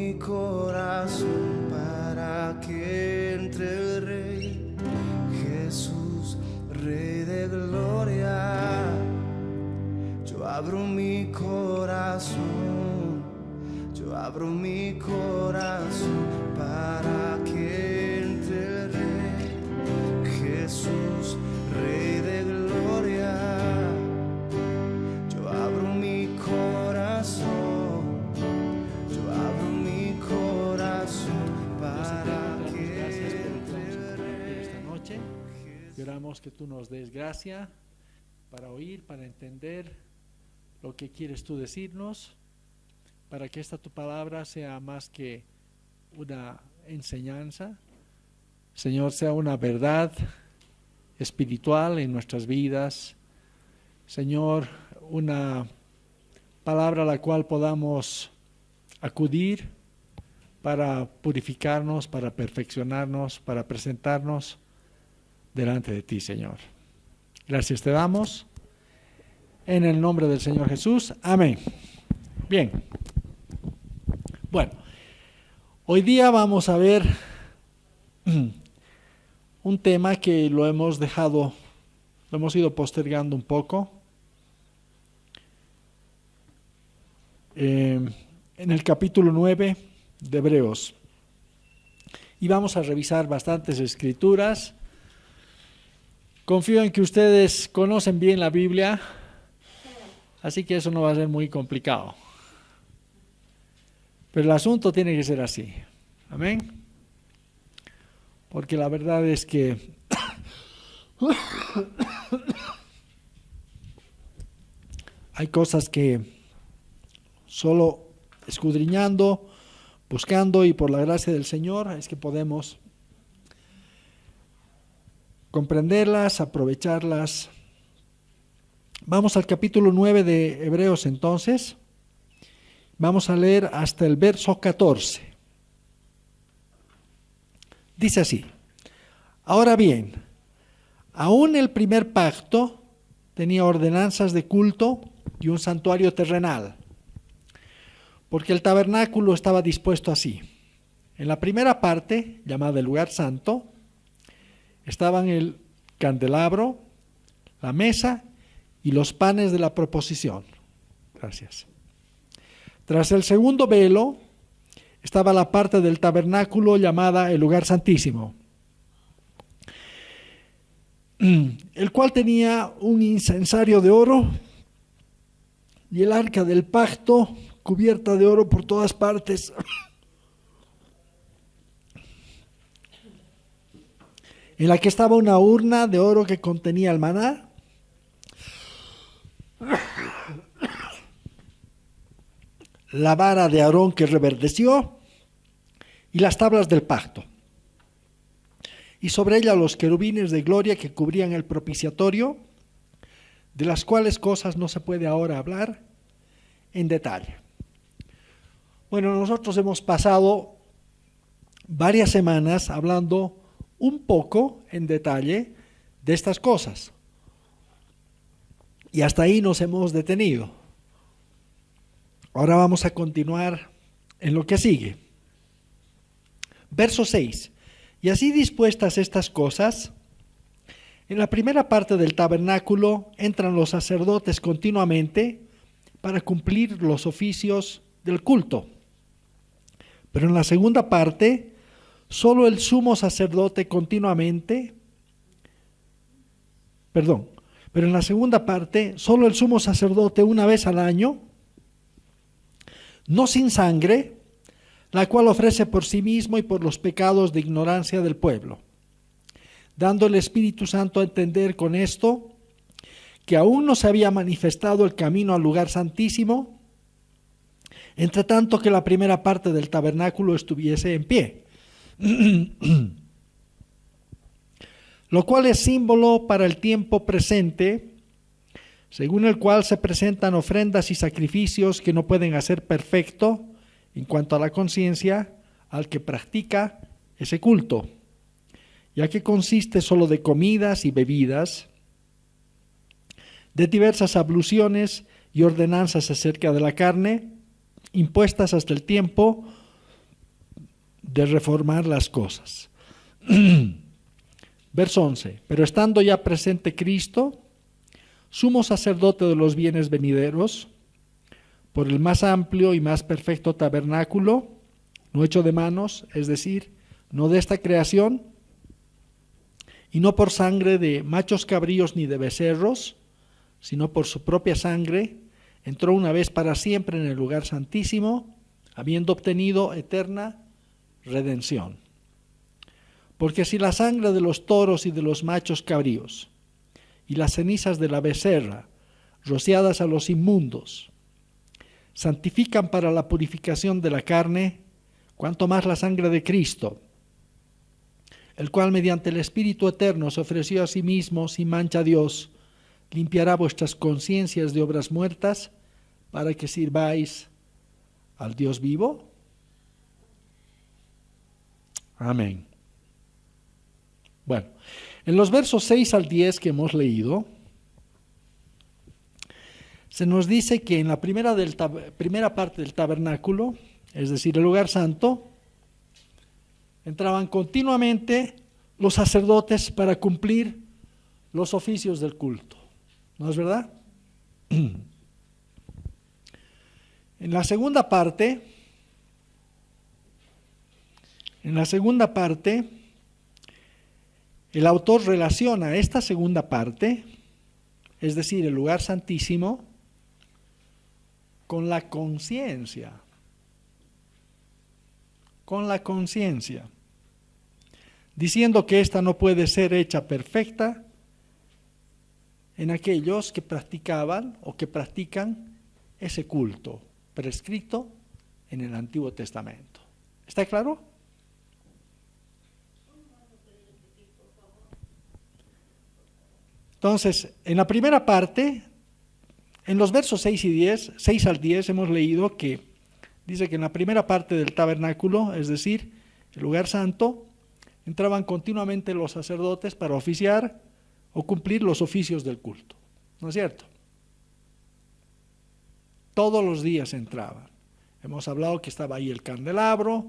mi corazón para que entre el Rey, Jesús, Rey de gloria. Yo abro mi corazón, yo abro mi corazón para que entre el Rey, Jesús, Rey de gloria. Yo abro mi corazón, yo abro mi corazón para que entre el Rey. Esta noche oramos que tú nos des gracia para oír, para entender lo que quieres tú decirnos, para que esta tu palabra sea más que una enseñanza, Señor, sea una verdad espiritual en nuestras vidas, Señor, una palabra a la cual podamos acudir para purificarnos, para perfeccionarnos, para presentarnos delante de ti, Señor. Gracias te damos. En el nombre del Señor Jesús. Amén. Bien. Bueno, hoy día vamos a ver un tema que lo hemos ido postergando un poco. En el capítulo 9 de Hebreos. Y vamos a revisar bastantes escrituras. Confío en que ustedes conocen bien la Biblia, así que eso no va a ser muy complicado. Pero el asunto tiene que ser así. Amén. Porque la verdad es que hay cosas que solo escudriñando, buscando y por la gracia del Señor es que podemos comprenderlas, aprovecharlas. Vamos al capítulo 9 de Hebreos entonces. Vamos a leer hasta el verso 14. Dice así: ahora bien, aún el primer pacto tenía ordenanzas de culto y un santuario terrenal, porque el tabernáculo estaba dispuesto así. En la primera parte, llamada el lugar santo, estaban el candelabro, la mesa y los panes de la proposición. Gracias. Tras el segundo velo estaba la parte del tabernáculo llamada el lugar santísimo, el cual tenía un incensario de oro y el arca del pacto cubierta de oro por todas partes, en la que estaba una urna de oro que contenía el maná, la vara de Aarón que reverdeció y las tablas del pacto, y sobre ella los querubines de gloria que cubrían el propiciatorio, de las cuales cosas no se puede ahora hablar en detalle. Bueno, nosotros hemos pasado varias semanas hablando un poco en detalle de estas cosas, y hasta ahí nos hemos detenido. Ahora vamos a continuar en lo que sigue. Verso 6. Y así dispuestas estas cosas, en la primera parte del tabernáculo entran los sacerdotes continuamente para cumplir los oficios del culto. Pero en la segunda parte, solo el sumo sacerdote pero en la segunda parte, solo el sumo sacerdote una vez al año, no sin sangre, la cual ofrece por sí mismo y por los pecados de ignorancia del pueblo, dando el Espíritu Santo a entender con esto que aún no se había manifestado el camino al lugar santísimo, entre tanto que la primera parte del tabernáculo estuviese en pie, lo cual es símbolo para el tiempo presente, según el cual se presentan ofrendas y sacrificios que no pueden hacer perfecto en cuanto a la conciencia al que practica ese culto, ya que consiste solo de comidas y bebidas, de diversas abluciones y ordenanzas acerca de la carne, impuestas hasta el tiempo de reformar las cosas. Verso 11. Pero estando ya presente Cristo, sumo sacerdote de los bienes venideros, por el más amplio y más perfecto tabernáculo, no hecho de manos, es decir, no de esta creación, y no por sangre de machos cabríos ni de becerros, sino por su propia sangre, entró una vez para siempre en el lugar santísimo, habiendo obtenido eterna redención. Porque si la sangre de los toros y de los machos cabríos y las cenizas de la becerra, rociadas a los inmundos, santifican para la purificación de la carne, cuanto más la sangre de Cristo, el cual mediante el Espíritu Eterno se ofreció a sí mismo sin mancha a Dios, limpiará vuestras conciencias de obras muertas para que sirváis al Dios vivo. Amén. Bueno, en los versos 6 al 10 que hemos leído, se nos dice que en la primera parte del tabernáculo, es decir, el lugar santo, entraban continuamente los sacerdotes para cumplir los oficios del culto. ¿No es verdad? En la segunda parte, el autor relaciona esta segunda parte, es decir, el lugar santísimo, con la conciencia. Con la conciencia, diciendo que ésta no puede ser hecha perfecta en aquellos que practicaban o que practican ese culto prescrito en el Antiguo Testamento. ¿Está claro? Entonces, en la primera parte, en los versos 6 al 10 hemos leído que dice que en la primera parte del tabernáculo, es decir, el lugar santo, entraban continuamente los sacerdotes para oficiar o cumplir los oficios del culto. ¿No es cierto? Todos los días entraban. Hemos hablado que estaba ahí el candelabro,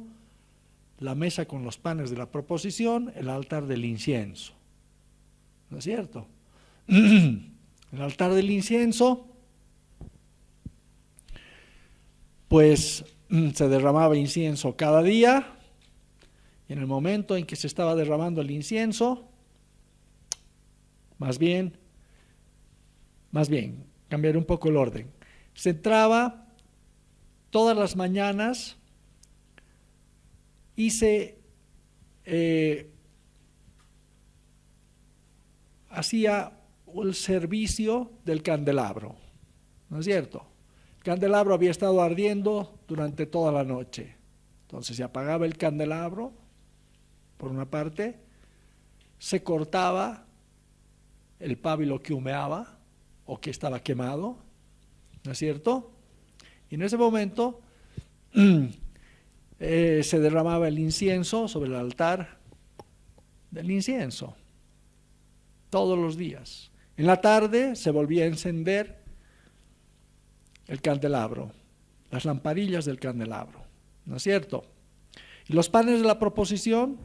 la mesa con los panes de la proposición, el altar del incienso. ¿No es cierto? El altar del incienso, pues se derramaba incienso cada día, y en el momento en que se estaba derramando el incienso, más bien, cambiar un poco el orden, se entraba todas las mañanas y se hacía el servicio del candelabro, ¿no es cierto? El candelabro había estado ardiendo durante toda la noche. Entonces se apagaba el candelabro, por una parte, se cortaba el pábilo que humeaba o que estaba quemado, ¿no es cierto? Y en ese momento se derramaba el incienso sobre el altar del incienso, todos los días. En la tarde se volvía a encender el candelabro, las lamparillas del candelabro, ¿no es cierto? Y los panes de la proposición,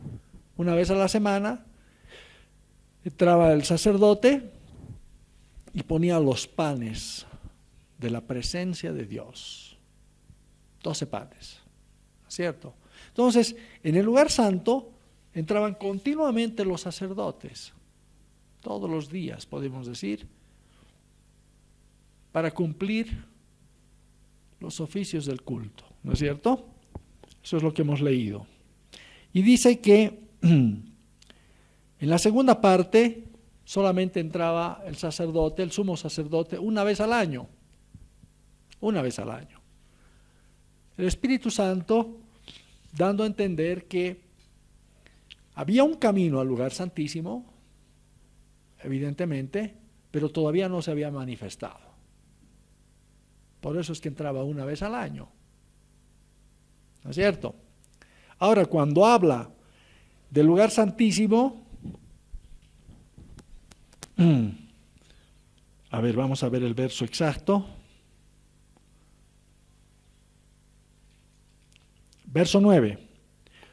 una vez a la semana, entraba el sacerdote y ponía los panes de la presencia de Dios. 12 panes, ¿no es cierto? Entonces, en el lugar santo entraban continuamente los sacerdotes, todos los días, podemos decir, para cumplir los oficios del culto, ¿no es cierto? Eso es lo que hemos leído. Y dice que en la segunda parte solamente entraba el sacerdote, el sumo sacerdote, una vez al año. Una vez al año. El Espíritu Santo dando a entender que había un camino al lugar santísimo, evidentemente, pero todavía no se había manifestado. Por eso es que entraba una vez al año. ¿No es cierto? Ahora, cuando habla del lugar santísimo, a ver, vamos a ver el verso exacto. Verso 9.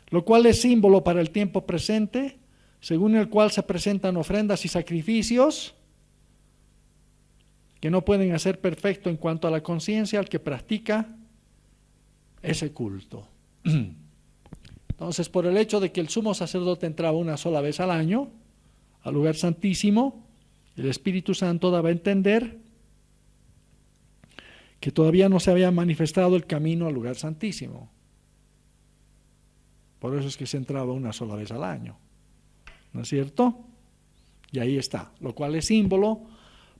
lo cual es símbolo para el tiempo presente, según el cual se presentan ofrendas y sacrificios que no pueden hacer perfecto en cuanto a la conciencia al que practica ese culto. Entonces, por el hecho de que el sumo sacerdote entraba una sola vez al año al lugar santísimo, el Espíritu Santo daba a entender que todavía no se había manifestado el camino al lugar santísimo. Por eso es que se entraba una sola vez al año, ¿no es cierto? Y ahí está, lo cual es símbolo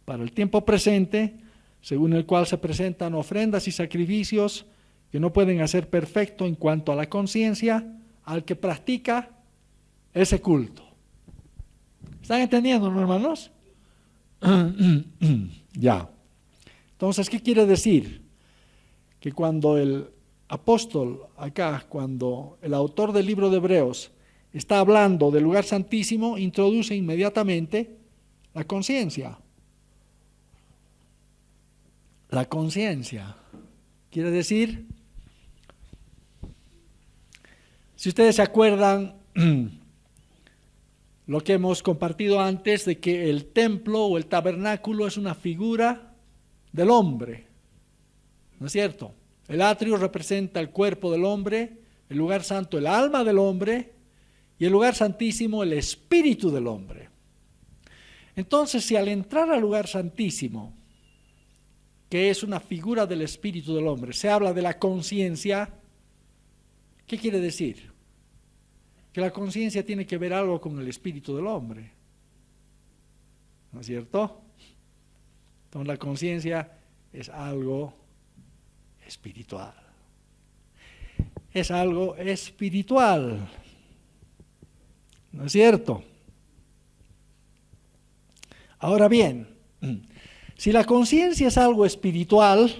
para el tiempo presente, según el cual se presentan ofrendas y sacrificios que no pueden hacer perfecto en cuanto a la conciencia al que practica ese culto. ¿Están entendiendo, hermanos? Ya. Entonces, ¿qué quiere decir? Que cuando el apóstol acá, cuando el autor del libro de Hebreos está hablando del lugar santísimo, introduce inmediatamente la conciencia. La conciencia quiere decir, si ustedes se acuerdan lo que hemos compartido antes, de que el templo o el tabernáculo es una figura del hombre, ¿no es cierto? El atrio representa el cuerpo del hombre, el lugar santo el alma del hombre y el lugar santísimo el espíritu del hombre. Entonces, si al entrar al lugar santísimo, que es una figura del espíritu del hombre, se habla de la conciencia, ¿qué quiere decir? Que la conciencia tiene que ver algo con el espíritu del hombre, ¿no es cierto? Entonces la conciencia es algo espiritual. Es algo espiritual, ¿no es cierto? Ahora bien, si la conciencia es algo espiritual,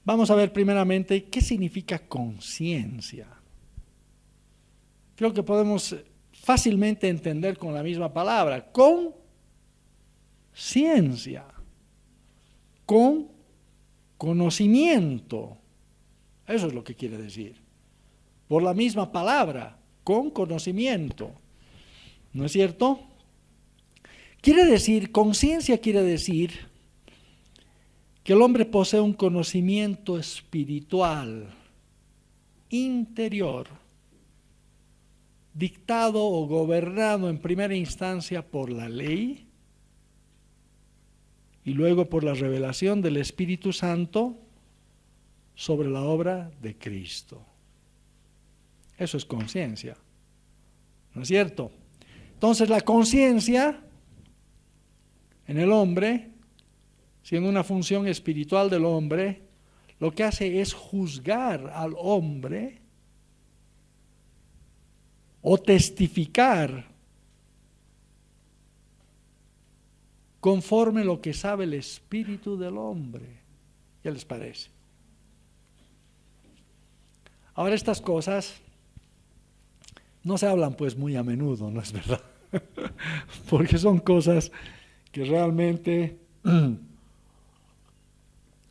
vamos a ver primeramente qué significa conciencia. Creo que podemos fácilmente entender con la misma palabra, con ciencia, con conocimiento. Eso es lo que quiere decir. Por la misma palabra, con conocimiento. ¿No es cierto? Quiere decir, conciencia quiere decir que el hombre posee un conocimiento espiritual, interior, dictado o gobernado en primera instancia por la ley y luego por la revelación del Espíritu Santo sobre la obra de Cristo. Eso es conciencia, ¿no es cierto? Entonces la conciencia en el hombre, siendo una función espiritual del hombre, lo que hace es juzgar al hombre o testificar conforme lo que sabe el espíritu del hombre. ¿Qué les parece? Ahora estas cosas no se hablan pues muy a menudo, ¿no es verdad? Porque son cosas que realmente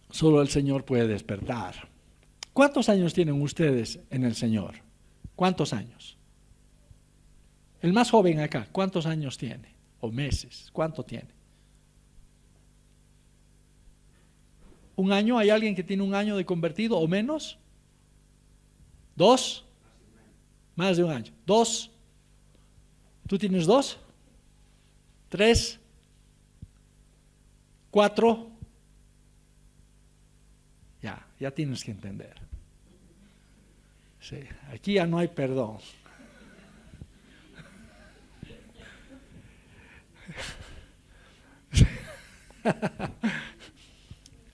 solo el Señor puede despertar. ¿Cuántos años tienen ustedes en el Señor? ¿Cuántos años? El más joven acá, ¿cuántos años tiene? O meses, ¿cuánto tiene? ¿Un año? ¿Hay alguien que tiene un año de convertido o menos? ¿2? Más de un año. ¿2? ¿Tú tienes 2? ¿3? ¿4? Ya tienes que entender. Sí, aquí ya no hay perdón.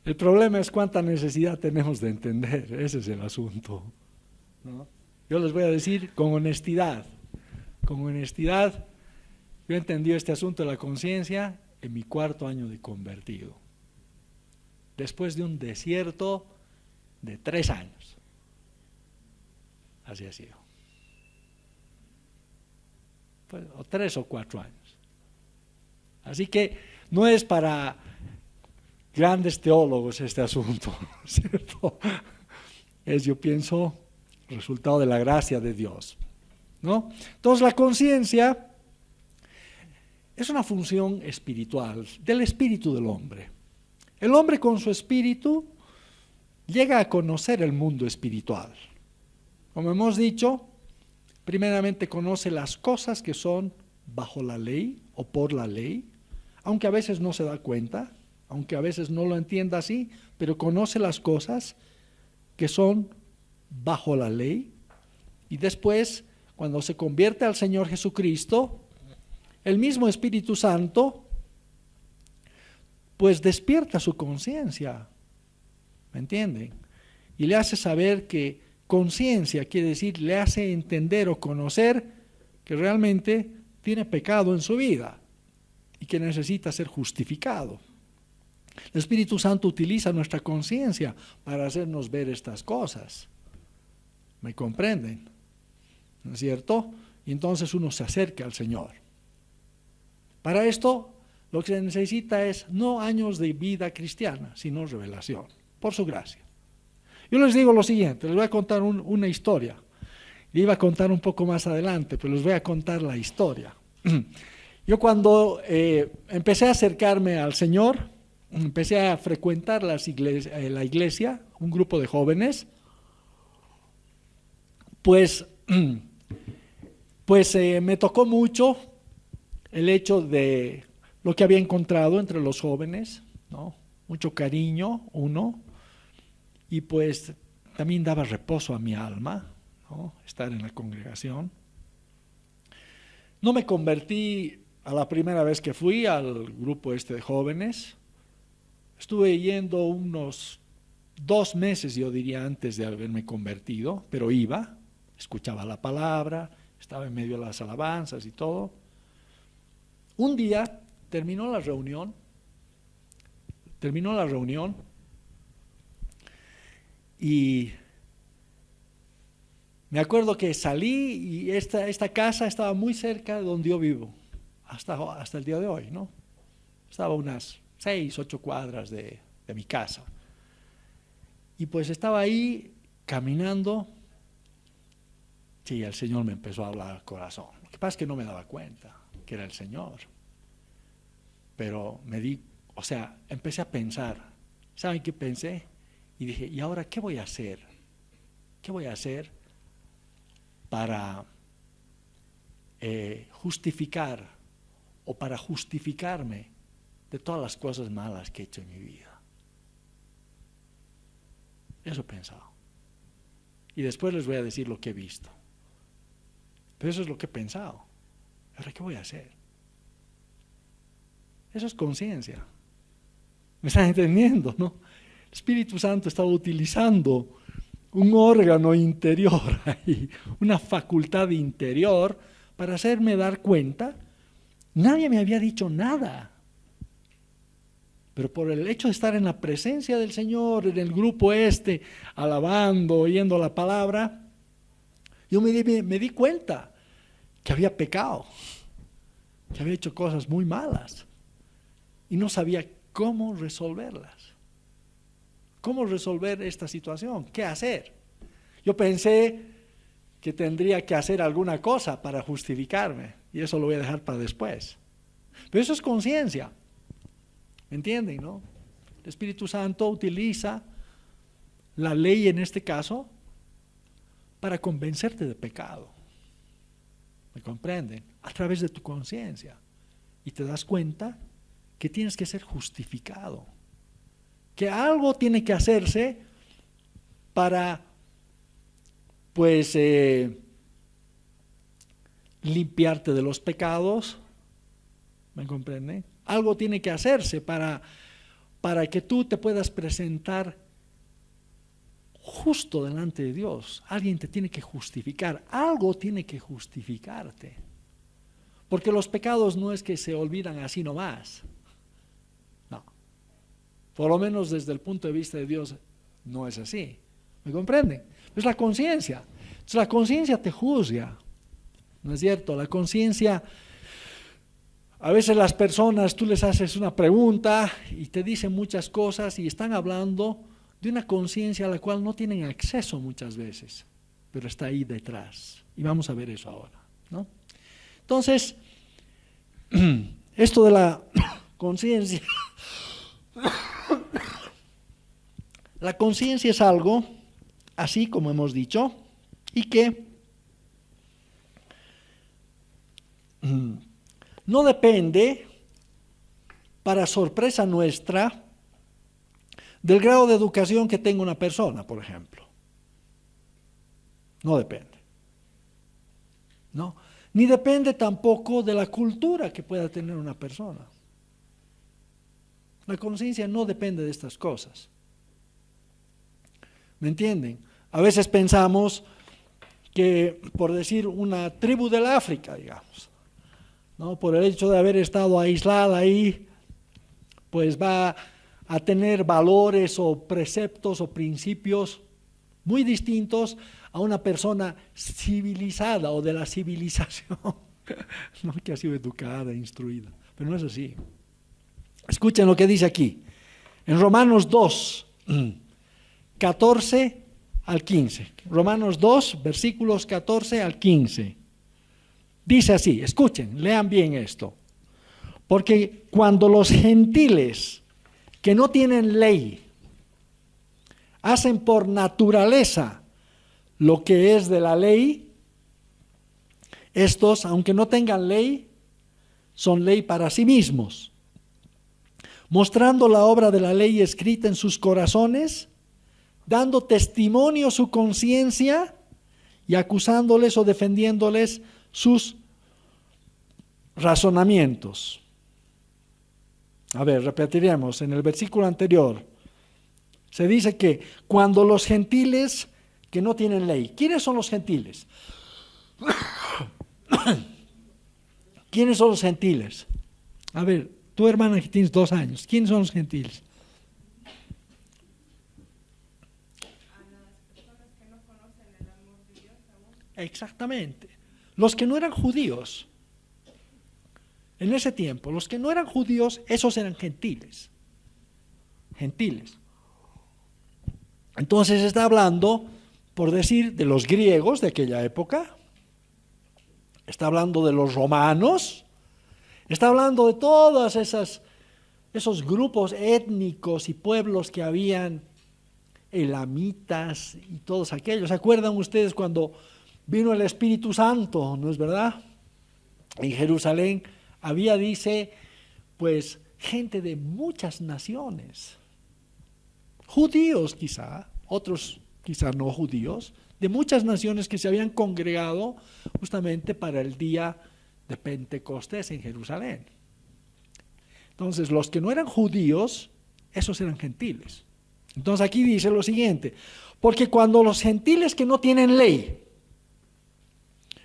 El problema es cuánta necesidad tenemos de entender, ese es el asunto, ¿no? Yo les voy a decir con honestidad, yo he entendido este asunto de la conciencia en mi 4º año de convertido, después de un desierto de 3 años, así ha sido, pues, o 3 o 4 años, así que no es para grandes teólogos este asunto, ¿cierto? Es, yo pienso, resultado de la gracia de Dios, ¿no? Entonces la conciencia es una función espiritual, del espíritu del hombre. El hombre con su espíritu llega a conocer el mundo espiritual. Como hemos dicho, primeramente conoce las cosas que son bajo la ley o por la ley, aunque a veces no se da cuenta, aunque a veces no lo entienda así, pero conoce las cosas que son bajo la ley. Y después, cuando se convierte al Señor Jesucristo, el mismo Espíritu Santo pues despierta su conciencia, ¿me entienden? Y le hace saber que conciencia quiere decir, le hace entender o conocer que realmente tiene pecado en su vida y que necesita ser justificado. El Espíritu Santo utiliza nuestra conciencia para hacernos ver estas cosas. ¿Me comprenden? ¿No es cierto? Y entonces uno se acerca al Señor. Para esto, lo que se necesita es no años de vida cristiana, sino revelación, por su gracia. Yo les digo lo siguiente, les voy a contar una historia. Le iba a contar un poco más adelante, pero les voy a contar la historia. Yo cuando empecé a acercarme al Señor, empecé a frecuentar la iglesia, un grupo de jóvenes, pues me tocó mucho el hecho de lo que había encontrado entre los jóvenes, ¿no? Mucho cariño, uno, y pues también daba reposo a mi alma, ¿no? Estar en la congregación. No me convertí a la primera vez que fui al grupo de jóvenes. Estuve yendo unos 2 meses, yo diría, antes de haberme convertido, pero iba, escuchaba la palabra, estaba en medio de las alabanzas y todo. Un día terminó la reunión y me acuerdo que salí y esta casa estaba muy cerca de donde yo vivo, hasta el día de hoy, ¿no? Estaba unas 6, 8 cuadras de mi casa. Y pues estaba ahí caminando, y el Señor me empezó a hablar al corazón. Lo que pasa es que no me daba cuenta que era el Señor. Pero empecé a pensar. ¿Saben qué pensé? Y dije, ¿y ahora qué voy a hacer? ¿Qué voy a hacer para justificar o para justificarme de todas las cosas malas que he hecho en mi vida? Eso he pensado. Y después les voy a decir lo que he visto. Pero eso es lo que he pensado. ¿Ahora qué voy a hacer? Eso es conciencia. ¿Me están entendiendo, no? El Espíritu Santo estaba utilizando un órgano interior ahí, una facultad interior para hacerme dar cuenta. Nadie me había dicho nada. Pero por el hecho de estar en la presencia del Señor, en el grupo alabando, oyendo la palabra, yo me di cuenta que había pecado, que había hecho cosas muy malas y no sabía cómo resolverlas. ¿Cómo resolver esta situación? ¿Qué hacer? Yo pensé que tendría que hacer alguna cosa para justificarme y eso lo voy a dejar para después. Pero eso es conciencia. ¿Me entienden, no? El Espíritu Santo utiliza la ley en este caso para convencerte de pecado. ¿Me comprenden? A través de tu conciencia. Y te das cuenta que tienes que ser justificado. Que algo tiene que hacerse para, limpiarte de los pecados. ¿Me comprenden? Algo tiene que hacerse para que tú te puedas presentar justo delante de Dios. Alguien te tiene que justificar, algo tiene que justificarte. Porque los pecados no es que se olvidan así nomás. No. Por lo menos desde el punto de vista de Dios no es así. ¿Me comprenden? Es la conciencia. Entonces la conciencia te juzga. ¿No es cierto? La conciencia A veces las personas, tú les haces una pregunta y te dicen muchas cosas y están hablando de una conciencia a la cual no tienen acceso muchas veces, pero está ahí detrás. Y vamos a ver eso ahora, ¿no? Entonces, esto de la conciencia, la conciencia es algo, así como hemos dicho, y que no depende, para sorpresa nuestra, del grado de educación que tenga una persona, por ejemplo. No depende. ¿No? Ni depende tampoco de la cultura que pueda tener una persona. La conciencia no depende de estas cosas. ¿Me entienden? A veces pensamos que, por decir, una tribu del África, digamos, ¿no? Por el hecho de haber estado aislada ahí, pues va a tener valores o preceptos o principios muy distintos a una persona civilizada o de la civilización, no que ha sido educada, instruida, pero no es así. Escuchen lo que dice aquí, en Romanos 2, 14 al 15. Romanos 2, versículos 14 al 15. Dice así, escuchen, lean bien esto. Porque cuando los gentiles que no tienen ley hacen por naturaleza lo que es de la ley, estos, aunque no tengan ley, son ley para sí mismos, mostrando la obra de la ley escrita en sus corazones, dando testimonio su conciencia y acusándoles o defendiéndoles sus razonamientos. A ver, repetiremos en el versículo anterior. Se dice que cuando los gentiles que no tienen ley, ¿quiénes son los gentiles? ¿Quiénes son los gentiles? A ver, tu hermana que tienes 2 años, ¿quiénes son los gentiles? Exactamente. Los que no eran judíos. En ese tiempo, los que no eran judíos, esos eran gentiles. Gentiles. Entonces está hablando, por decir, de los griegos de aquella época. Está hablando de los romanos. Está hablando de todos esos grupos étnicos y pueblos que habían, elamitas y todos aquellos. ¿Se acuerdan ustedes cuando vino el Espíritu Santo, no es verdad? En Jerusalén había, dice, pues gente de muchas naciones, judíos quizá, otros quizá no judíos, de muchas naciones que se habían congregado justamente para el día de Pentecostés en Jerusalén. Entonces, los que no eran judíos, esos eran gentiles. Entonces aquí dice lo siguiente, porque cuando los gentiles que no tienen ley,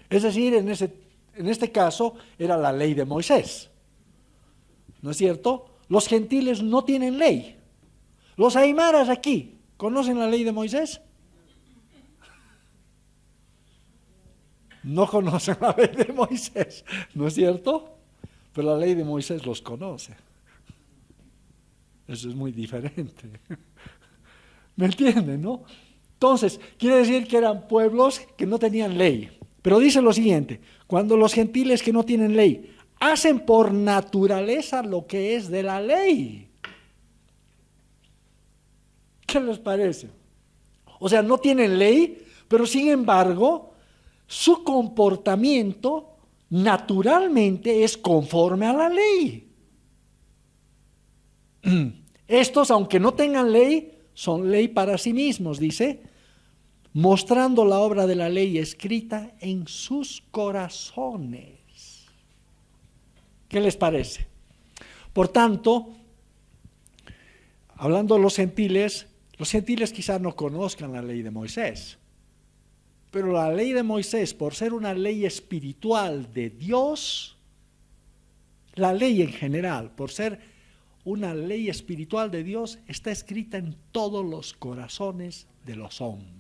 es decir, en este caso era la ley de Moisés, ¿no es cierto? Los gentiles no tienen ley. Los aymaras aquí, ¿conocen la ley de Moisés? No conocen la ley de Moisés, ¿no es cierto? Pero la ley de Moisés los conoce. Eso es muy diferente. ¿Me entienden, no? Entonces, quiere decir que eran pueblos que no tenían ley. Pero dice lo siguiente, cuando los gentiles que no tienen ley hacen por naturaleza lo que es de la ley. ¿Qué les parece? O sea, no tienen ley, pero sin embargo, su comportamiento naturalmente es conforme a la ley. Estos, aunque no tengan ley, son ley para sí mismos, dice, mostrando la obra de la ley escrita en sus corazones. ¿Qué les parece? Por tanto, hablando de los gentiles quizás no conozcan la ley de Moisés, pero la ley de Moisés, por ser una ley espiritual de Dios, la ley en general, por ser una ley espiritual de Dios, está escrita en todos los corazones de los hombres.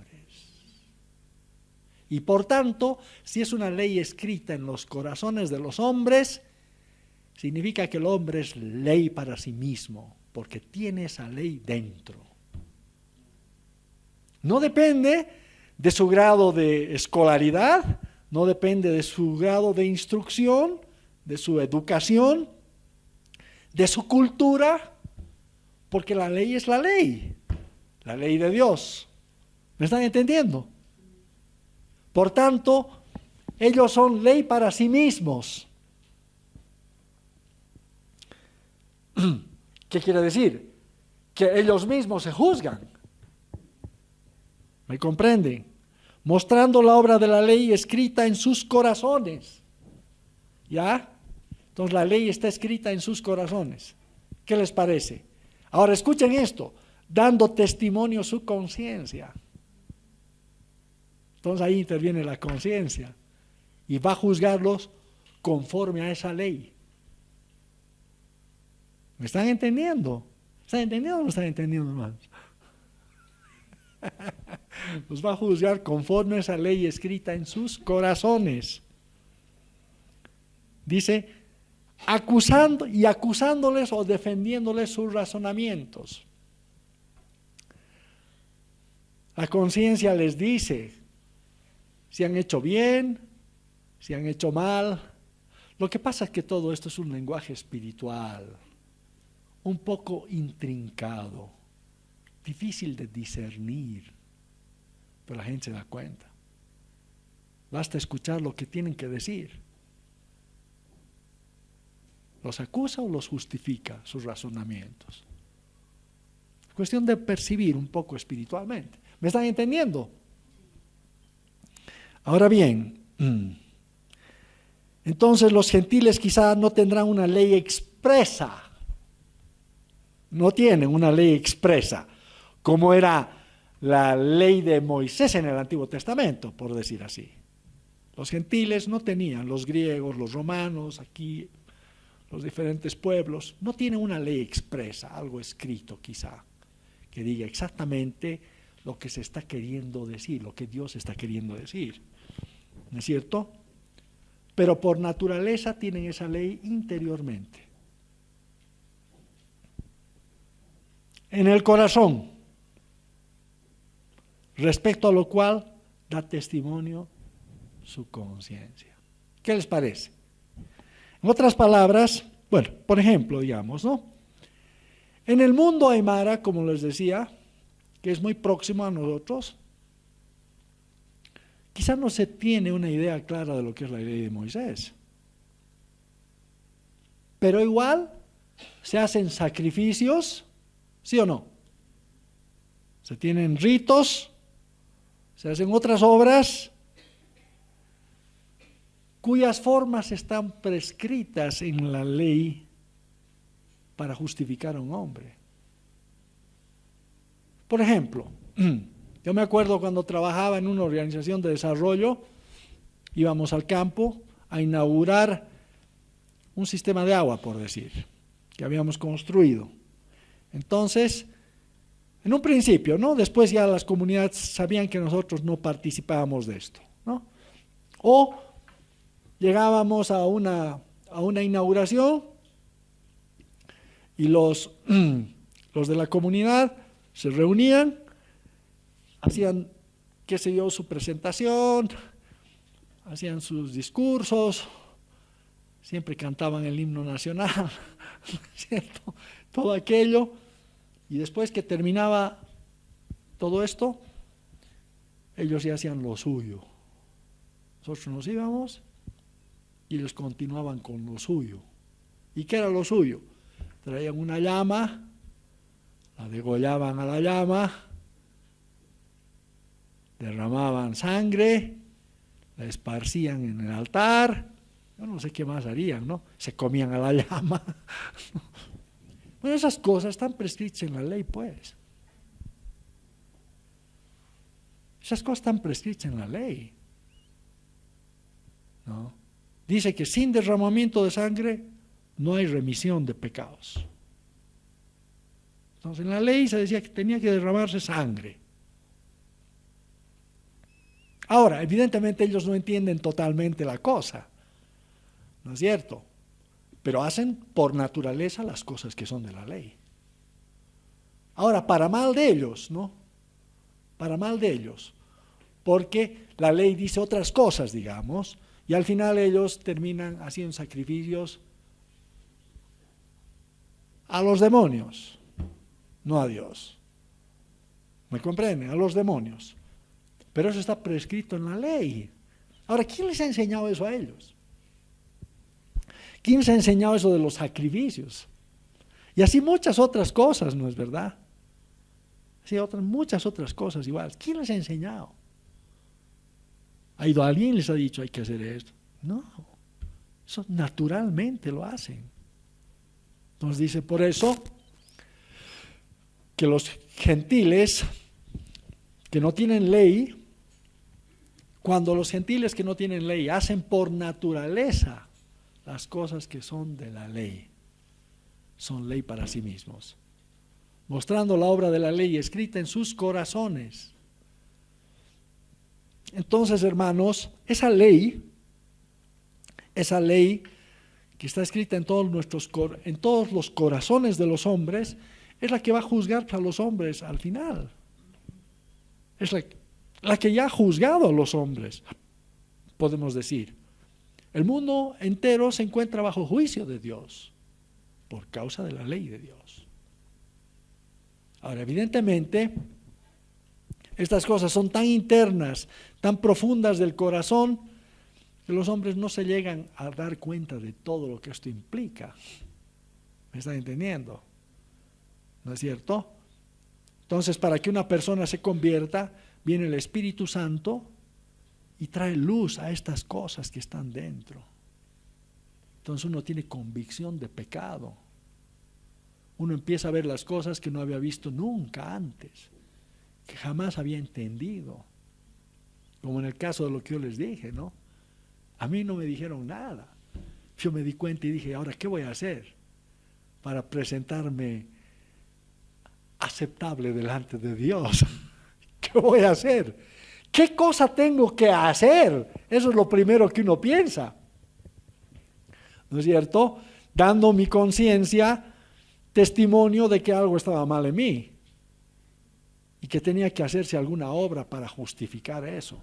Y por tanto, si es una ley escrita en los corazones de los hombres, significa que el hombre es ley para sí mismo, porque tiene esa ley dentro. No depende de su grado de escolaridad, no depende de su grado de instrucción, de su educación, de su cultura, porque la ley es la ley de Dios. ¿Me están entendiendo? Por tanto, ellos son ley para sí mismos. ¿Qué quiere decir? Que ellos mismos se juzgan. ¿Me comprenden? Mostrando la obra de la ley escrita en sus corazones. ¿Ya? Entonces la ley está escrita en sus corazones. ¿Qué les parece? Ahora escuchen esto, dando testimonio su conciencia. Entonces ahí interviene la conciencia y va a juzgarlos conforme a esa ley. ¿Me están entendiendo? ¿Están entendiendo o no están entendiendo, hermanos? Los va a juzgar conforme a esa ley escrita en sus corazones. Dice, acusándoles o defendiéndoles sus razonamientos. La conciencia les dice si han hecho bien, si han hecho mal. Lo que pasa es que todo esto es un lenguaje espiritual, un poco intrincado, difícil de discernir, pero la gente se da cuenta. Basta escuchar lo que tienen que decir. ¿Los acusa o los justifica sus razonamientos? Es cuestión de percibir un poco espiritualmente. ¿Me están entendiendo? Ahora bien, entonces los gentiles quizá no tendrán una ley expresa. No tienen una ley expresa, como era la ley de Moisés en el Antiguo Testamento, por decir así. Los gentiles no tenían, los griegos, los romanos, aquí los diferentes pueblos, no tienen una ley expresa, algo escrito quizá, que diga exactamente lo que se está queriendo decir, lo que Dios está queriendo decir. ¿No es cierto? Pero por naturaleza tienen esa ley interiormente. En el corazón, respecto a lo cual da testimonio su conciencia. ¿Qué les parece? En otras palabras, bueno, por ejemplo, digamos, ¿no? En el mundo aymara, como les decía, que es muy próximo a nosotros, quizás no se tiene una idea clara de lo que es la ley de Moisés. Pero igual se hacen sacrificios, ¿sí o no? Se tienen ritos, se hacen otras obras cuyas formas están prescritas en la ley para justificar a un hombre. Por ejemplo, yo me acuerdo cuando trabajaba en una organización de desarrollo, íbamos al campo a inaugurar un sistema de agua, por decir, que habíamos construido. Entonces, en un principio, ¿no? Después ya las comunidades sabían que nosotros no participábamos de esto, ¿no? O llegábamos a una inauguración y los de la comunidad se reunían, hacían, qué sé yo, su presentación, hacían sus discursos, siempre cantaban el himno nacional, ¿cierto? Todo aquello, y después que terminaba todo esto, ellos ya hacían lo suyo. Nosotros nos íbamos y ellos continuaban con lo suyo. ¿Y qué era lo suyo? Traían una llama, la degollaban a la llama, derramaban sangre, la esparcían en el altar, yo no sé qué más harían, ¿no? Se comían a la llama. Bueno, esas cosas están prescritas en la ley, pues. Esas cosas están prescritas en la ley, ¿no? Dice que sin derramamiento de sangre no hay remisión de pecados. Entonces en la ley se decía que tenía que derramarse sangre. Ahora, evidentemente ellos no entienden totalmente la cosa, ¿no es cierto? pero hacen por naturaleza las cosas que son de la ley. Ahora, para mal de ellos, ¿no? Para mal de ellos, porque la ley dice otras cosas, digamos, y al final ellos terminan haciendo sacrificios a los demonios, no a Dios. ¿Me comprenden? A los demonios. Pero eso está prescrito en la ley. Ahora, ¿quién les ha enseñado eso a ellos? ¿Quién les ha enseñado eso de los sacrificios? Y así muchas otras cosas, ¿no es verdad? Así muchas otras cosas igual. ¿Quién les ha enseñado? ¿Ha ido alguien y les ha dicho hay que hacer esto? No, eso naturalmente lo hacen. Entonces dice, por eso, que los gentiles que no tienen ley, cuando los gentiles que no tienen ley hacen por naturaleza las cosas que son de la ley, son ley para sí mismos, mostrando la obra de la ley escrita en sus corazones. Entonces, hermanos, esa ley que está escrita en todos los corazones de los hombres, es la que va a juzgar a los hombres al final. Es la que ya ha juzgado a los hombres, podemos decir. El mundo entero se encuentra bajo juicio de Dios por causa de la ley de Dios. Ahora, evidentemente, estas cosas son tan internas, tan profundas del corazón, que los hombres no se llegan a dar cuenta de todo lo que esto implica. ¿Me están entendiendo? ¿No es cierto? Entonces, para que una persona se convierta, viene el Espíritu Santo y trae luz a estas cosas que están dentro. Entonces uno tiene convicción de pecado. Uno empieza a ver las cosas que no había visto nunca antes, que jamás había entendido. Como en el caso de lo que yo les dije, ¿no? A mí no me dijeron nada. Yo me di cuenta y dije, ¿ahora qué voy a hacer para presentarme aceptable delante de Dios? ¿Qué voy a hacer? ¿Qué cosa tengo que hacer? Eso es lo primero que uno piensa. ¿No es cierto? Dando mi conciencia testimonio de que algo estaba mal en mí y que tenía que hacerse alguna obra para justificar eso.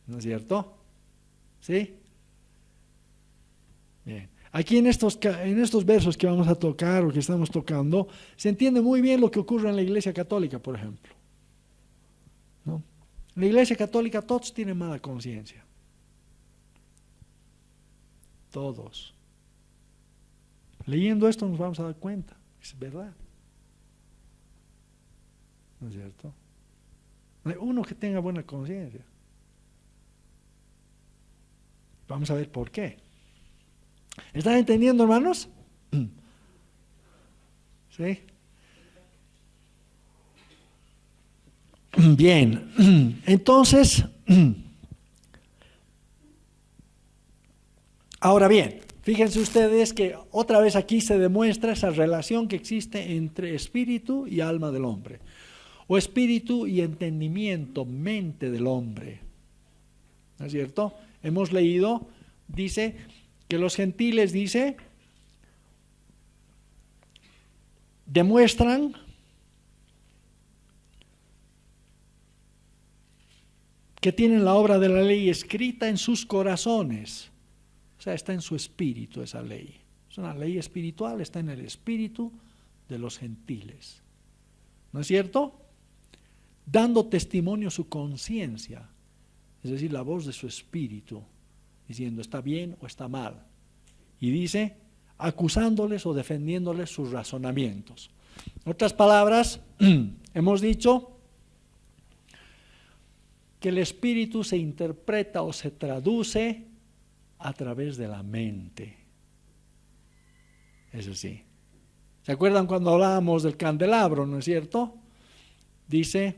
¿No es cierto? ¿Sí? Bien. Aquí en estos versos que vamos a tocar o que estamos tocando, se entiende muy bien lo que ocurre en la Iglesia Católica, por ejemplo. ¿No? En la Iglesia Católica todos tienen mala conciencia. Todos. Leyendo esto nos vamos a dar cuenta, es verdad. ¿No es cierto? No hay uno que tenga buena conciencia. Vamos a ver por qué. ¿Están entendiendo, hermanos? ¿Sí? Bien, entonces, ahora bien, fíjense ustedes que otra vez aquí se demuestra esa relación que existe entre espíritu y alma del hombre, o espíritu y entendimiento, mente del hombre. ¿No es cierto? Hemos leído, dice que los gentiles, demuestran que tienen la obra de la ley escrita en sus corazones. O sea, está en su espíritu esa ley. Es una ley espiritual, está en el espíritu de los gentiles. ¿No es cierto? Dando testimonio su conciencia, es decir, la voz de su espíritu, diciendo está bien o está mal. Y dice, acusándoles o defendiéndoles sus razonamientos. En otras palabras, hemos dicho que el espíritu se interpreta o se traduce a través de la mente. Eso sí. ¿Se acuerdan cuando hablábamos del candelabro, no es cierto? Dice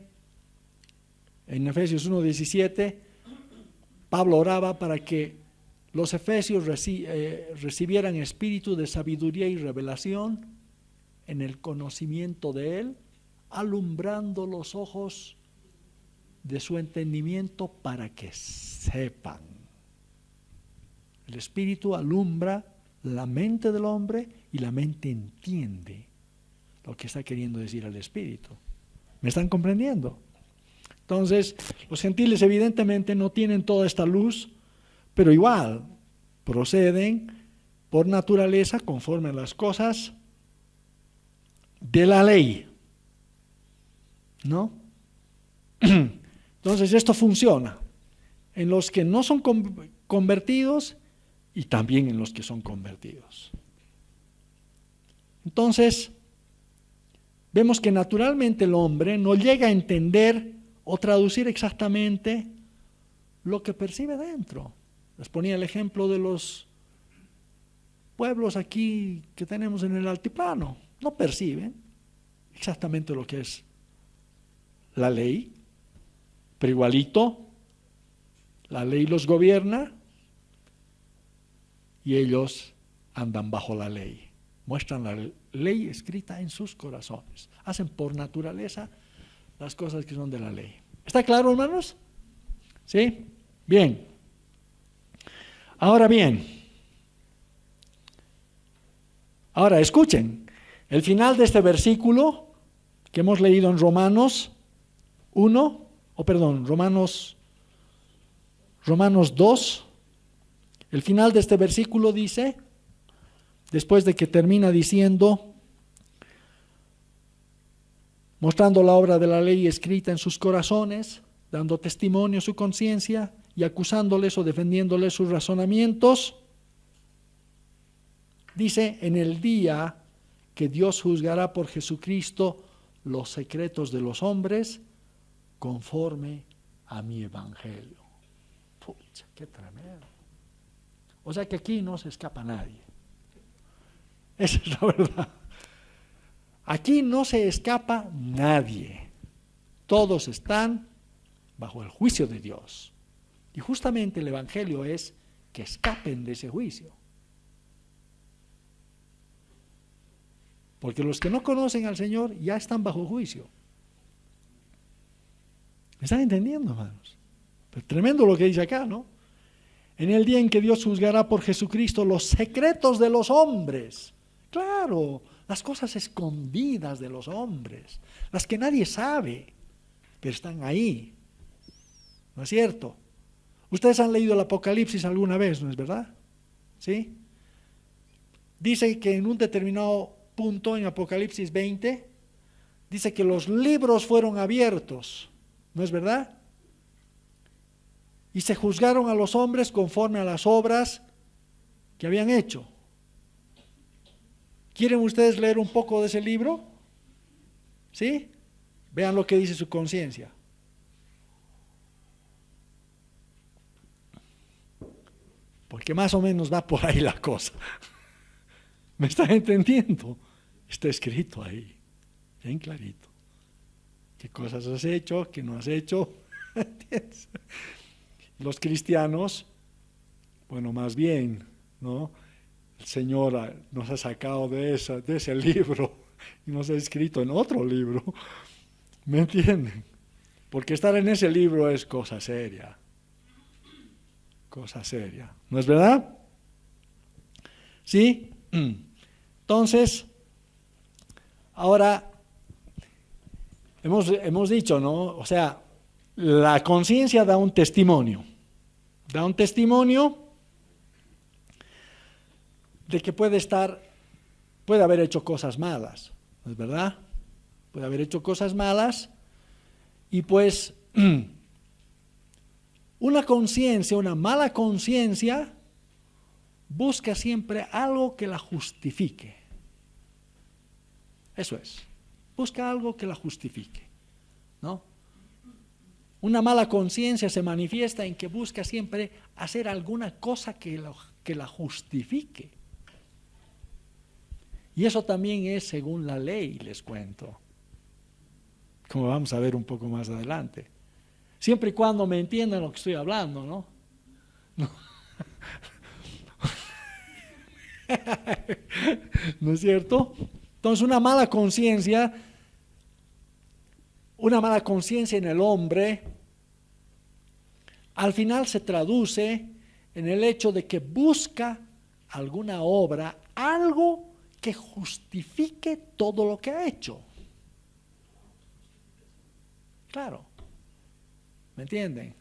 en Efesios 1:17, Pablo oraba para que los efesios recibieran espíritu de sabiduría y revelación en el conocimiento de Él, alumbrando los ojos de su entendimiento para que sepan. El espíritu alumbra la mente del hombre y la mente entiende lo que está queriendo decir el Espíritu. ¿Me están comprendiendo? Entonces, los gentiles evidentemente no tienen toda esta luz, pero igual proceden por naturaleza conforme a las cosas de la ley, ¿no? Entonces esto funciona en los que no son convertidos y también en los que son convertidos. Entonces, vemos que naturalmente el hombre no llega a entender o traducir exactamente lo que percibe dentro. Les ponía el ejemplo de los pueblos aquí que tenemos en el altiplano. No perciben exactamente lo que es la ley, pero igualito la ley los gobierna y ellos andan bajo la ley. Muestran la ley escrita en sus corazones. Hacen por naturaleza las cosas que son de la ley. ¿Está claro, hermanos? ¿Sí? Bien. Ahora escuchen. El final de este versículo que hemos leído en Romanos 2, el final de este versículo dice, después de que termina diciendo, mostrando la obra de la ley escrita en sus corazones, dando testimonio a su conciencia y acusándoles o defendiéndoles sus razonamientos, dice, en el día que Dios juzgará por Jesucristo los secretos de los hombres conforme a mi evangelio. Pucha, qué tremendo. O sea que aquí no se escapa nadie. Esa es la verdad. Aquí no se escapa nadie. Todos están bajo el juicio de Dios. Y justamente el evangelio es que escapen de ese juicio. Porque los que no conocen al Señor ya están bajo juicio. ¿Me están entendiendo, hermanos? Pero tremendo lo que dice acá, ¿no? En el día en que Dios juzgará por Jesucristo los secretos de los hombres. Claro, las cosas escondidas de los hombres, las que nadie sabe, pero están ahí. ¿No es cierto? Ustedes han leído el Apocalipsis alguna vez, ¿no es verdad? ¿Sí? Dice que en un determinado punto en Apocalipsis 20, dice que los libros fueron abiertos, ¿no es verdad? Y se juzgaron a los hombres conforme a las obras que habían hecho. ¿Quieren ustedes leer un poco de ese libro? ¿Sí? Vean lo que dice su conciencia. Porque más o menos va por ahí la cosa. ¿Me están entendiendo? Está escrito ahí, bien clarito. ¿Qué cosas has hecho? ¿Qué no has hecho? ¿Entiendes? Los cristianos, bueno, más bien, ¿no? El Señor nos ha sacado de ese libro y nos ha escrito en otro libro. ¿Me entienden? Porque estar en ese libro es cosa seria. Cosa seria. ¿No es verdad? ¿Sí? Entonces, ahora, hemos dicho, ¿no? O sea, la conciencia da un testimonio. Da un testimonio de que puede haber hecho cosas malas, ¿no es verdad? Puede haber hecho cosas malas y pues una conciencia, una mala conciencia busca siempre algo que la justifique. Eso es, busca algo que la justifique, ¿no? Una mala conciencia se manifiesta en que busca siempre hacer alguna cosa que la justifique. Y eso también es según la ley, les cuento. Como vamos a ver un poco más adelante. Siempre y cuando me entiendan lo que estoy hablando, ¿no? ¿No es cierto? Entonces una mala conciencia en el hombre, al final se traduce en el hecho de que busca alguna obra, algo que justifique todo lo que ha hecho. Claro, ¿me entienden?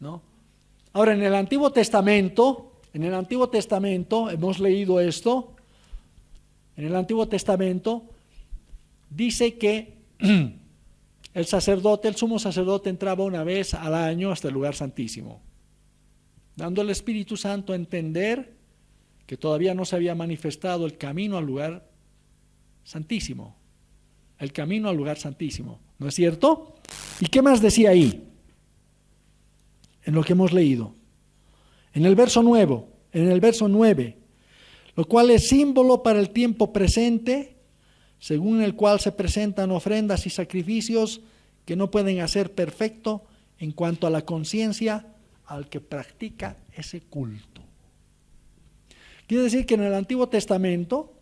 ¿No? Ahora, en el Antiguo Testamento hemos leído esto. En el Antiguo Testamento dice que el sumo sacerdote entraba una vez al año hasta el lugar santísimo, dando al Espíritu Santo a entender que todavía no se había manifestado el camino al lugar santísimo. El camino al lugar santísimo, ¿no es cierto? ¿Y qué más decía ahí? En lo que hemos leído. En el verso 9, lo cual es símbolo para el tiempo presente, según el cual se presentan ofrendas y sacrificios que no pueden hacer perfecto en cuanto a la conciencia al que practica ese culto. Quiere decir que en el Antiguo Testamento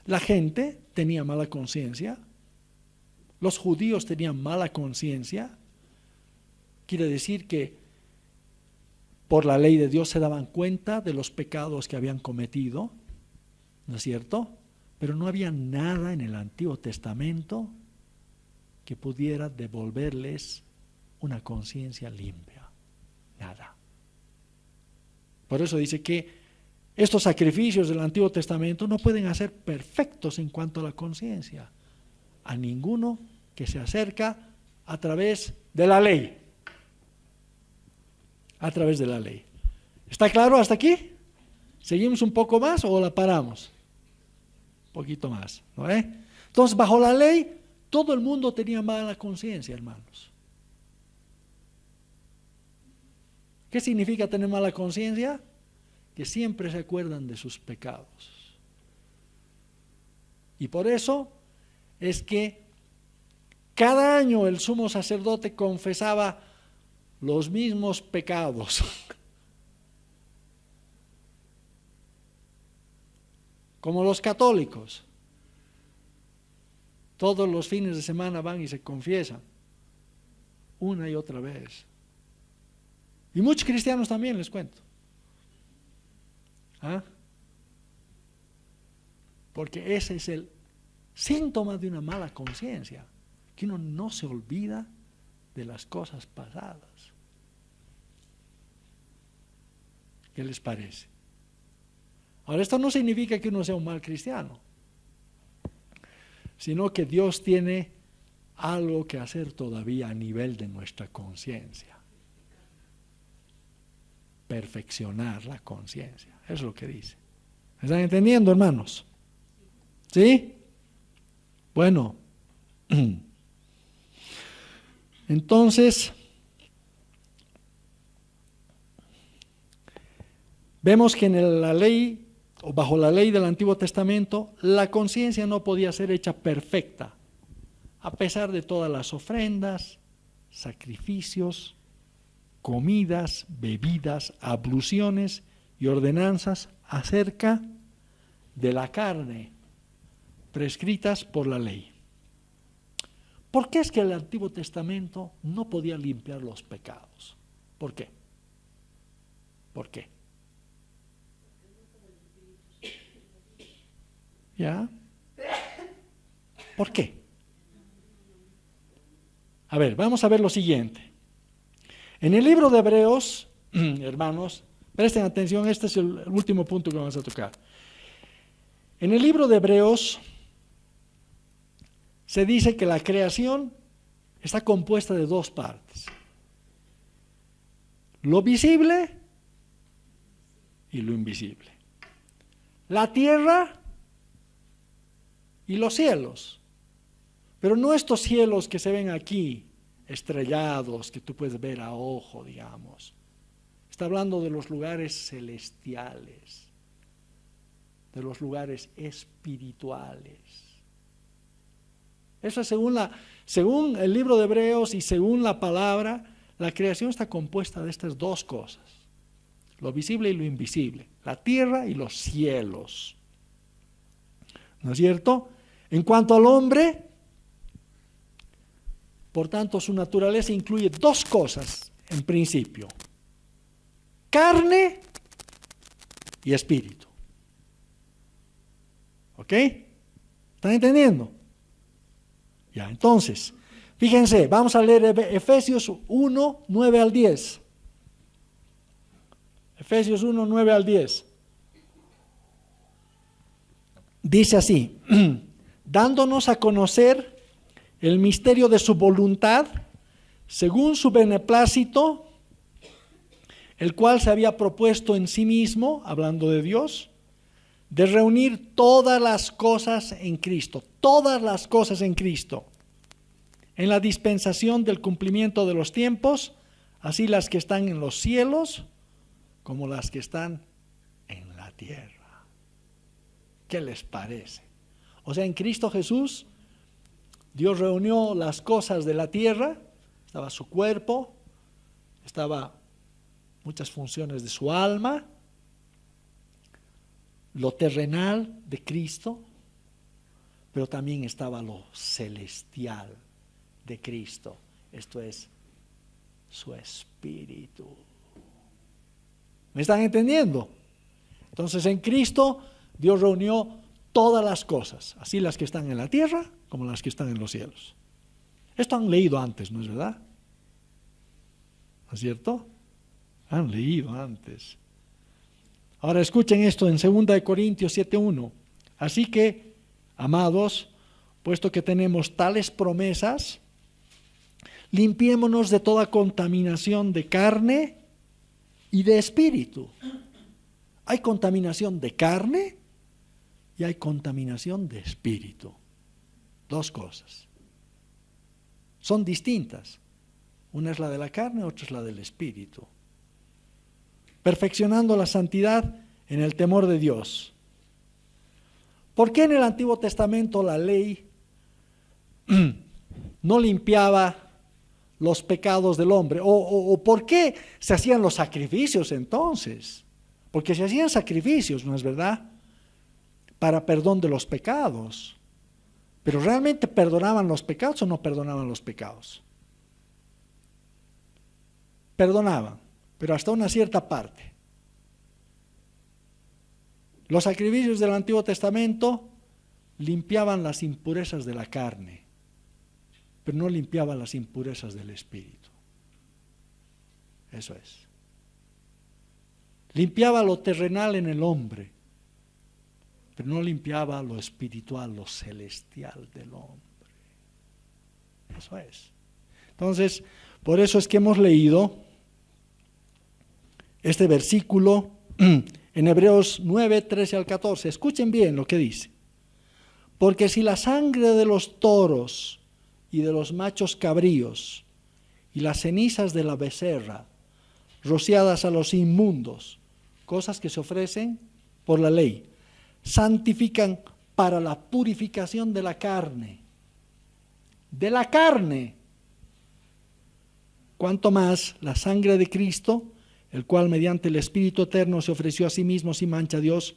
la gente tenía mala conciencia, los judíos tenían mala conciencia. Quiere decir que por la ley de Dios se daban cuenta de los pecados que habían cometido, ¿no es cierto? Pero no había nada en el Antiguo Testamento que pudiera devolverles una conciencia limpia. Nada. Por eso dice que estos sacrificios del Antiguo Testamento no pueden hacer perfectos en cuanto a la conciencia a ninguno que se acerca a través de la ley. A través de la ley. ¿Está claro hasta aquí? ¿Seguimos un poco más o la paramos? Un poquito más, ¿no? Entonces, bajo la ley, todo el mundo tenía mala conciencia, hermanos. ¿Qué significa tener mala conciencia? Que siempre se acuerdan de sus pecados. Y por eso es que cada año el sumo sacerdote confesaba los mismos pecados. Como los católicos. Todos los fines de semana van y se confiesan una y otra vez. Y muchos cristianos también, les cuento. ¿Ah? Porque ese es el síntoma de una mala conciencia, que uno no se olvida de las cosas pasadas. ¿Qué les parece? Ahora, esto no significa que uno sea un mal cristiano, sino que Dios tiene algo que hacer todavía a nivel de nuestra conciencia. Perfeccionar la conciencia. Eso es lo que dice. ¿Me están entendiendo, hermanos? ¿Sí? Bueno. Entonces, vemos que en la ley, o bajo la ley del Antiguo Testamento, la conciencia no podía ser hecha perfecta, a pesar de todas las ofrendas, sacrificios, comidas, bebidas, abluciones y ordenanzas acerca de la carne prescritas por la ley. ¿Por qué es que el Antiguo Testamento no podía limpiar los pecados? ¿Por qué? ¿Por qué? ¿Ya? ¿Por qué? A ver, vamos a ver lo siguiente. En el libro de Hebreos, hermanos, presten atención, este es el último punto que vamos a tocar. En el libro de Hebreos se dice que la creación está compuesta de dos partes: lo visible y lo invisible. La tierra y los cielos. Pero no estos cielos que se ven aquí, estrellados, que tú puedes ver a ojo, digamos. Está hablando de los lugares celestiales, de los lugares espirituales. Eso es según el libro de Hebreos y según la palabra, la creación está compuesta de estas dos cosas: lo visible y lo invisible, la tierra y los cielos. ¿No es cierto? En cuanto al hombre, por tanto, su naturaleza incluye dos cosas en principio: carne y espíritu. ¿Ok? ¿Están entendiendo? Ya, entonces, fíjense, vamos a leer Efesios 1, 9 al 10. Efesios 1, 9 al 10. Dice así, dándonos a conocer el misterio de su voluntad, según su beneplácito, el cual se había propuesto en sí mismo, hablando de Dios, de reunir todas las cosas en Cristo, en la dispensación del cumplimiento de los tiempos, así las que están en los cielos como las que están en la tierra. ¿Qué les parece? O sea, en Cristo Jesús, Dios reunió las cosas de la tierra, estaba su cuerpo, estaba muchas funciones de su alma, lo terrenal de Cristo, pero también estaba lo celestial de Cristo, esto es su espíritu. ¿Me están entendiendo? Entonces en Cristo Dios reunió todas las cosas, así las que están en la tierra como las que están en los cielos. Esto han leído antes, ¿no es verdad? ¿No es cierto? Han leído antes. Ahora escuchen esto en 2 Corintios 7:1. Así que, amados, puesto que tenemos tales promesas, limpiémonos de toda contaminación de carne y de espíritu. Hay contaminación de carne y hay contaminación de espíritu. Dos cosas. Son distintas. Una es la de la carne, otra es la del espíritu. Perfeccionando la santidad en el temor de Dios. ¿Por qué en el Antiguo Testamento la ley no limpiaba los pecados del hombre? ¿O por qué se hacían los sacrificios entonces? Porque se hacían sacrificios, ¿no es verdad? Para perdón de los pecados. Pero ¿realmente perdonaban los pecados o no perdonaban los pecados? Perdonaban, pero hasta una cierta parte. Los sacrificios del Antiguo Testamento limpiaban las impurezas de la carne, pero no limpiaban las impurezas del espíritu. Eso es. Limpiaba lo terrenal en el hombre, pero no limpiaba lo espiritual, lo celestial del hombre. Eso es. Entonces, por eso es que hemos leído este versículo en Hebreos 9, 13 al 14. Escuchen bien lo que dice. Porque si la sangre de los toros y de los machos cabríos y las cenizas de la becerra, rociadas a los inmundos, cosas que se ofrecen por la ley, santifican para la purificación de la carne. De la carne. Cuanto más la sangre de Cristo, el cual mediante el Espíritu Eterno se ofreció a sí mismo sin mancha a Dios,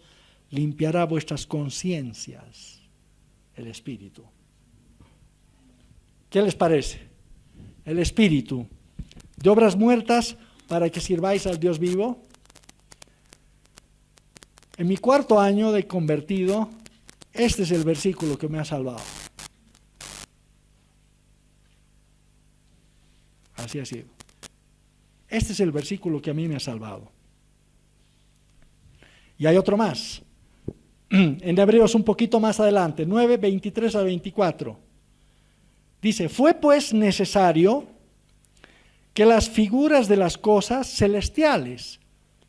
limpiará vuestras conciencias. El Espíritu. ¿Qué les parece? El Espíritu. De obras muertas para que sirváis al Dios vivo. En mi 4º año de convertido, este es el versículo que me ha salvado. Así ha sido. Este es el versículo que a mí me ha salvado. Y hay otro más. En Hebreos un poquito más adelante, 9, 23 a 24. Dice, fue pues necesario que las figuras de las cosas celestiales,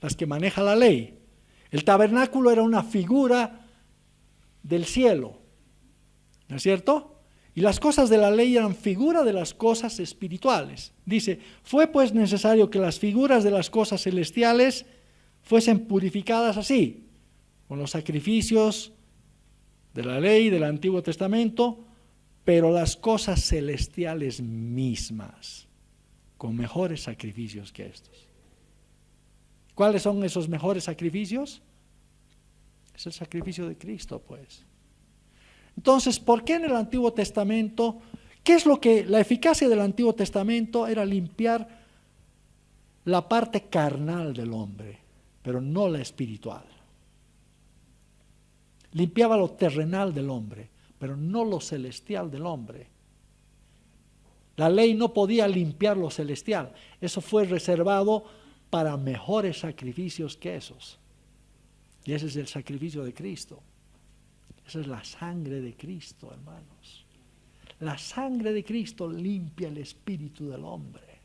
las que maneja la ley, el tabernáculo era una figura del cielo, ¿no es cierto? Y las cosas de la ley eran figura de las cosas espirituales. Dice, fue pues necesario que las figuras de las cosas celestiales fuesen purificadas así, con los sacrificios de la ley del Antiguo Testamento, pero las cosas celestiales mismas, con mejores sacrificios que estos. ¿Cuáles son esos mejores sacrificios? Es el sacrificio de Cristo, pues. Entonces, ¿por qué en el Antiguo Testamento? ¿Qué es lo que la eficacia del Antiguo Testamento era limpiar la parte carnal del hombre, pero no la espiritual? limpiaba lo terrenal del hombre, pero no lo celestial del hombre. La ley no podía limpiar lo celestial. Eso fue reservado para mejores sacrificios que esos. Y ese es el sacrificio de Cristo. Esa es la sangre de Cristo, hermanos. La sangre de Cristo limpia el espíritu del hombre.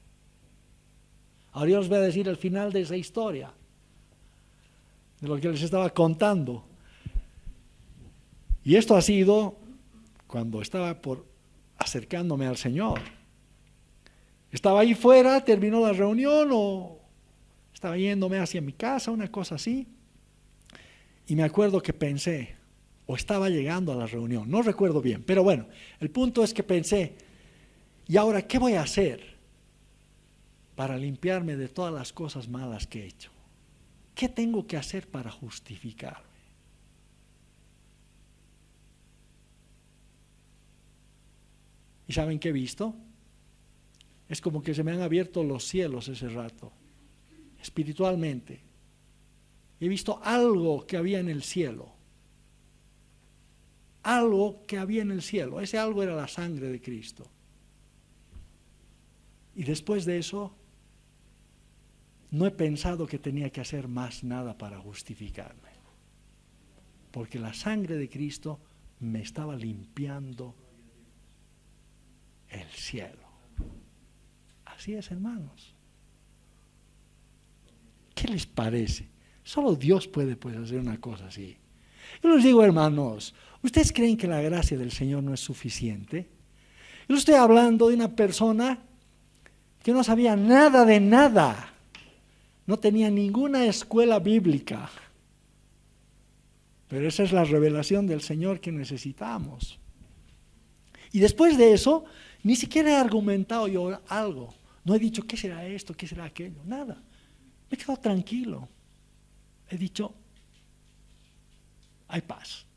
Ahora yo os voy a decir el final de esa historia, de lo que les estaba contando. Y esto ha sido cuando estaba acercándome al Señor. Estaba ahí fuera, terminó la reunión o estaba yéndome hacia mi casa, una cosa así. Y me acuerdo que pensé, o estaba llegando a la reunión, no recuerdo bien, pero bueno, el punto es que pensé, ¿y ahora qué voy a hacer para limpiarme de todas las cosas malas que he hecho? ¿Qué tengo que hacer para justificarme? ¿Y saben qué he visto? Es como que se me han abierto los cielos ese rato, espiritualmente. He visto algo que había en el cielo. Algo que había en el cielo. Ese algo era la sangre de Cristo. Y después de eso, no he pensado que tenía que hacer más nada para justificarme. Porque la sangre de Cristo me estaba limpiando el cielo. Así es, hermanos. ¿Qué les parece? Solo Dios puede hacer una cosa así. Yo les digo, hermanos, ¿ustedes creen que la gracia del Señor no es suficiente? Yo estoy hablando de una persona que no sabía nada de nada. No tenía ninguna escuela bíblica. Pero esa es la revelación del Señor que necesitamos. Y después de eso, ni siquiera he argumentado yo algo. No he dicho, ¿qué será esto? ¿Qué será aquello? Nada. Me he quedado tranquilo. He dicho, hay paz.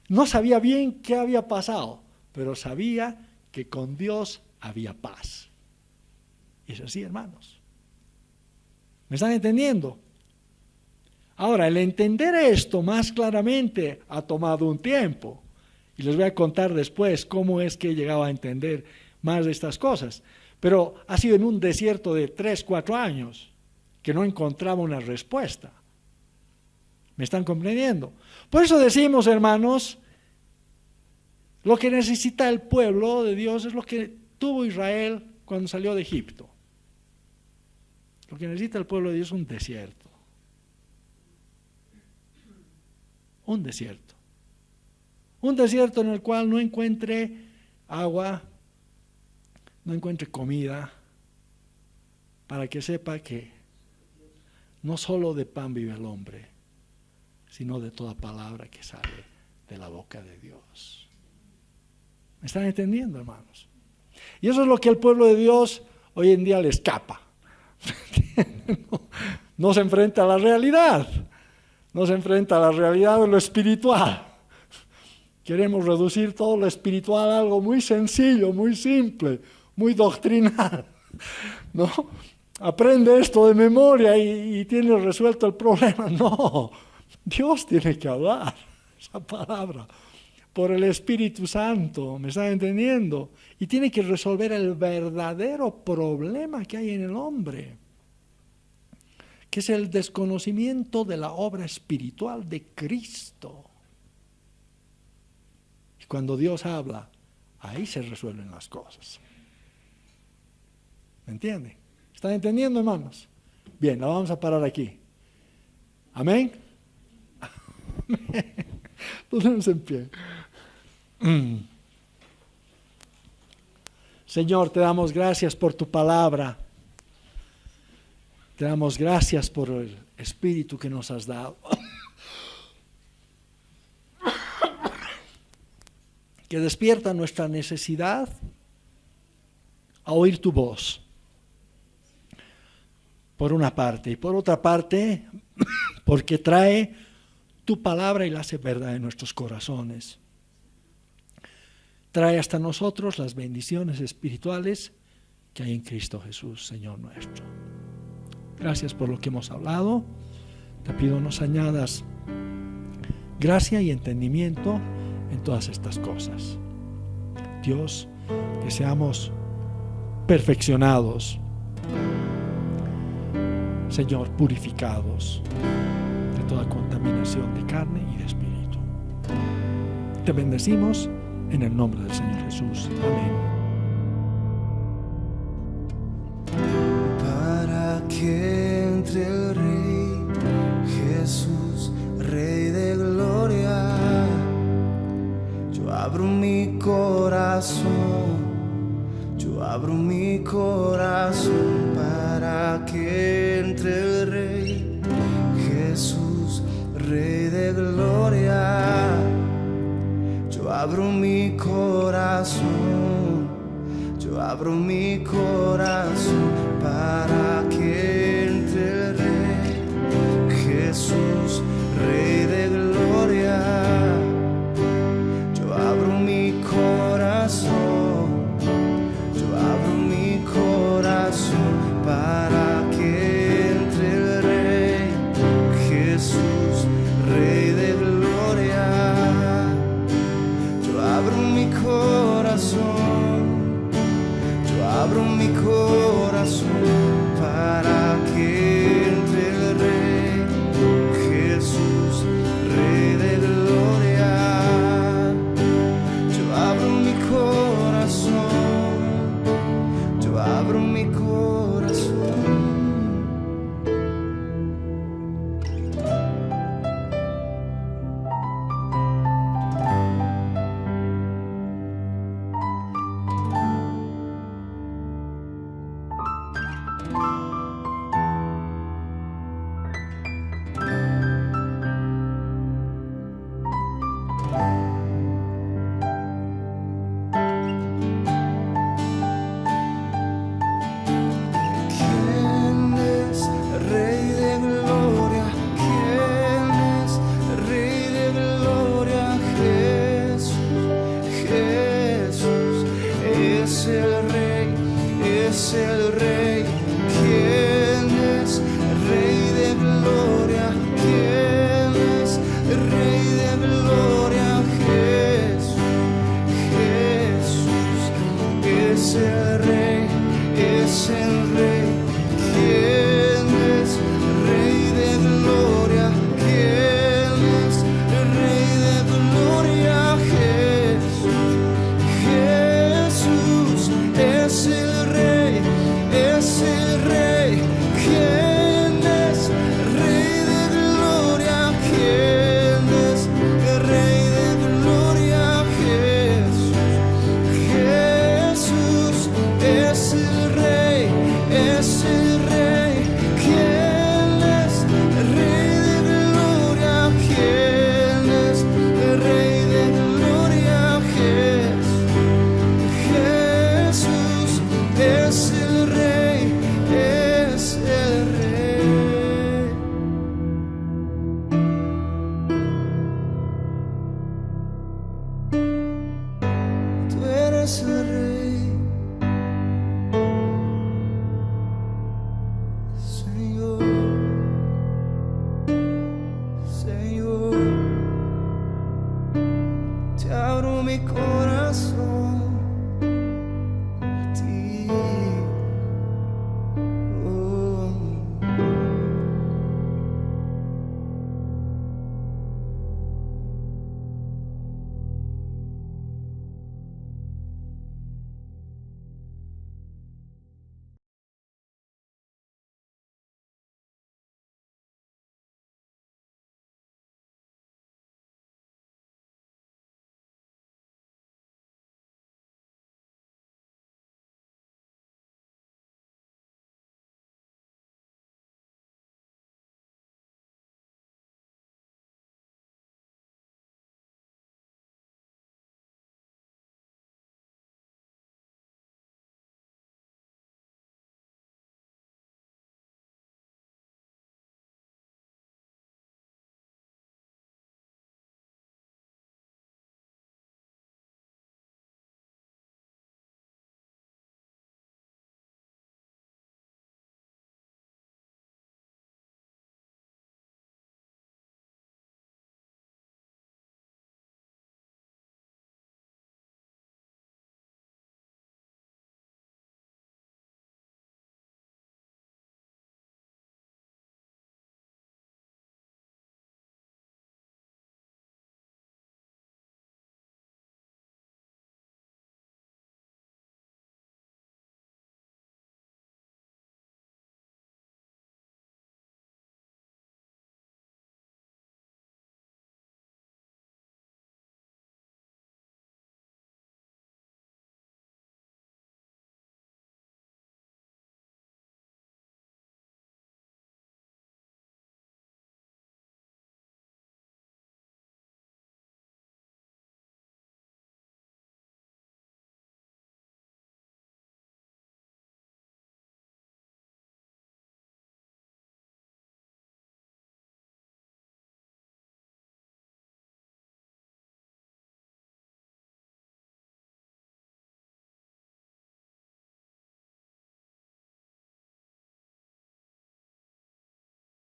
No sabía bien qué había pasado, pero sabía que con Dios había paz. Y es así, hermanos. ¿Me están entendiendo? Ahora, el entender esto más claramente ha tomado un tiempo. Y les voy a contar después cómo es que he llegado a entender más de estas cosas. Pero ha sido en un desierto de 3, 4 años que no encontraba una respuesta. ¿Me están comprendiendo? Por eso decimos, hermanos, lo que necesita el pueblo de Dios es lo que tuvo Israel cuando salió de Egipto. Lo que necesita el pueblo de Dios es un desierto. Un desierto. Un desierto en el cual no encuentre agua, no encuentre comida, para que sepa que no solo de pan vive el hombre, sino de toda palabra que sale de la boca de Dios. ¿Me están entendiendo, hermanos? Y eso es lo que el pueblo de Dios hoy en día le escapa. No se enfrenta a la realidad, no se enfrenta a la realidad de lo espiritual. Queremos reducir todo lo espiritual a algo muy sencillo, muy simple, muy doctrinal, ¿no? Aprende esto de memoria y tienes resuelto el problema. No, Dios tiene que hablar esa palabra por el Espíritu Santo, ¿me están entendiendo? Y tiene que resolver el verdadero problema que hay en el hombre, que es el desconocimiento de la obra espiritual de Cristo. Y cuando Dios habla, ahí se resuelven las cosas. ¿Me entienden? ¿Están entendiendo, hermanos? Bien, la vamos a parar aquí. ¿Amén? Ponemos en pie. Señor, te damos gracias por tu palabra. Te damos gracias por el Espíritu que nos has dado. Que despierta nuestra necesidad a oír tu voz. Por una parte. Y por otra parte, porque trae tu palabra y la hace verdad en nuestros corazones. Trae hasta nosotros las bendiciones espirituales que hay en Cristo Jesús, Señor nuestro. Gracias por lo que hemos hablado. Te pido nos añadas gracia y entendimiento en todas estas cosas. Dios, que seamos perfeccionados, Señor, purificados de toda contaminación de carne y de espíritu. Te bendecimos en el nombre del Señor Jesús. Amén. Para que entre el Rey Jesús, Rey de gloria, yo abro mi corazón, yo abro mi corazón para que entre el Rey Jesús, Rey de gloria. Yo abro mi corazón, yo abro mi corazón para que entre el Rey Jesús, Rey de gloria. Yo abro mi corazón, yo abro mi corazón para que entre el Rey Jesús, Rey de gloria. Yo abro mi corazón, yo abro mi corazón para que entre el Rey Jesús, Rey de gloria. Yo abro mi corazón, yo abro mi corazón. Es el Rey,